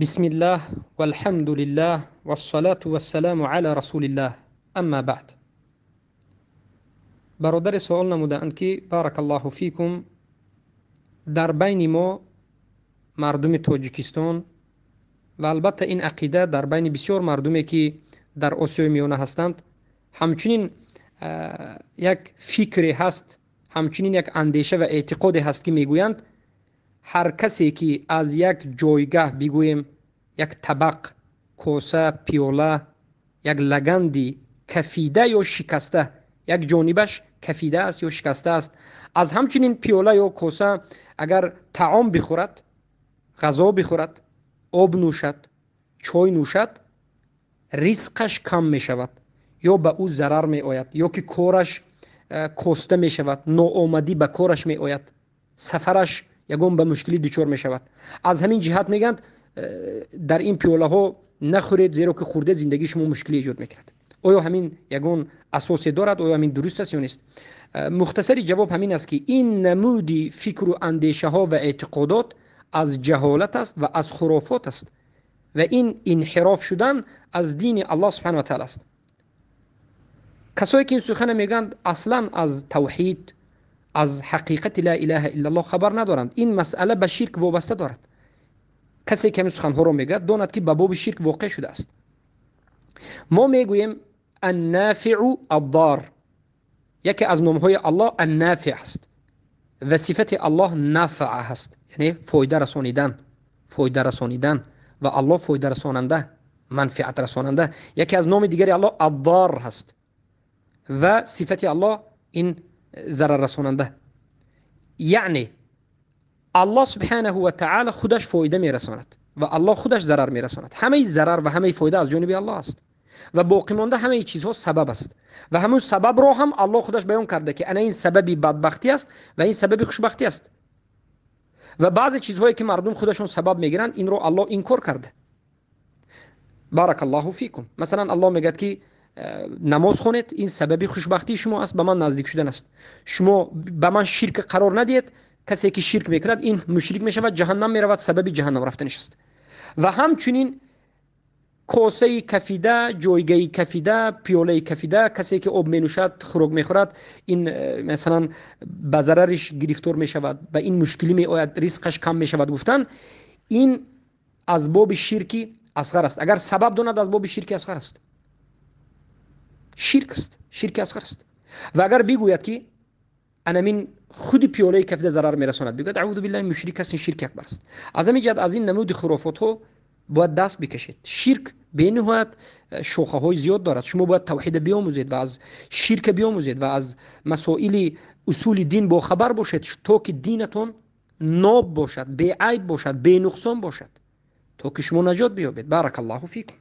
بسم الله والحمد لله والصلاة والسلام على رسول الله. اما بعد. برادر سوال نمودند که بارک الله فیکم، در بین ما مردم تاجیکستان و البته این عقیده در بین بسیار مردمی که در آسیای میانه هستند همچنین یک فکری هست، همچنین یک اندیشه و اعتقادی هست که میگویند هر کسی که از یک جایگاه بگوییم یک طبق، کوسه، پیوله، یک لگندی کفیده یا شکسته، یک جانبش کفیده است یا شکسته است، از همچنین پیوله یا کوسه اگر طعام بخورد، غذا بخورد، آب نوشد، چای نوشد، رزقش کم می شود یا به او ضرر می آید یا که کارش کاسته می شود، ناآمدی به کارش می آید، سفرش یگان به مشکلی دچار می شود. از همین جهت میگند در این پیوله ها نخورید، زیرا که خورده زندگی شما مشکلی ایجاد میکرد. آیا همین یگان اساسی دارد؟ آیا همین درست است یا نیست؟ مختصری جواب همین است که این نمودی فکر و اندیشه ها و اعتقادات از جهالت است و از خرافات است و این انحراف شدن از دین الله سبحانه و تعالی است. کسایی که این سخن میگند اصلا از توحید، از حقیقت لا اله الا الله خبر ندارند. این مسئله به شرک وابسته دارد. کسی که این سخنها را میگه داند که به باب شرک واقع شده است. ما میگوییم النافع الضار، یکی از نامهای الله النافع است و صفت الله نفع است، یعنی فایده رسانیدن، فایده رسانیدن و الله فایده رساننده، منفعت رساننده. یکی از نام دیگری الله الضار هست و صفت الله این ضرر رساننده. یعنی الله سبحانه و تعالی خودش فایده میرساند و الله خودش ضرر میرساند. همه ضرر و همه فایده از جانب الله است و باقی مانده همه چیزها سبب است و همون سبب را هم الله خودش بیان کرده که انا این سببی بدبختی است و این سببی خوشبختی است. و بعضی چیزهایی که مردم خودشون سبب میگیرند این رو الله انکار کرده. بارک الله فیکم. مثلا الله میگه که نماز خونید، این سببی خوشبختی شما است، به من نزدیک شدن است. شما به من شرک قرار ندید، کسی که شرک میکند این مشرک میشود، جهنم میرود، سببی جهنم رفتنش است. و همچنین کوسه کفیده، جایگاه کفیده، پیوله کفیده، کسی که آب مینوشد، خوراک میخورد، این مثلا به ضررش گرفتار میشود، به این مشکلی میآید، رزقش کم میشود، گفتن این از باب شرکی اصغر است. اگر سبب داند از باب شرکی اصغر است، شرک است، شرک اصغر است. و اگر بگوید که انا من خود پیوله کفیده ضرر میرساند، بگوید اعوذ بالله مشرک است، این شرک اکبر است. از همین جهت از این نمود خرافات ها باید دست بکشید. شرک به نهایت شاخه های زیاد دارد. شما باید توحید بیاموزید و از شرک بیاموزید و از مسائل اصول دین با خبر باشید تا که دینتون ناب باشد، بی عیب باشد، بی نقصان باشد، تا که شما نجات بیابید. بارک الله فیکم.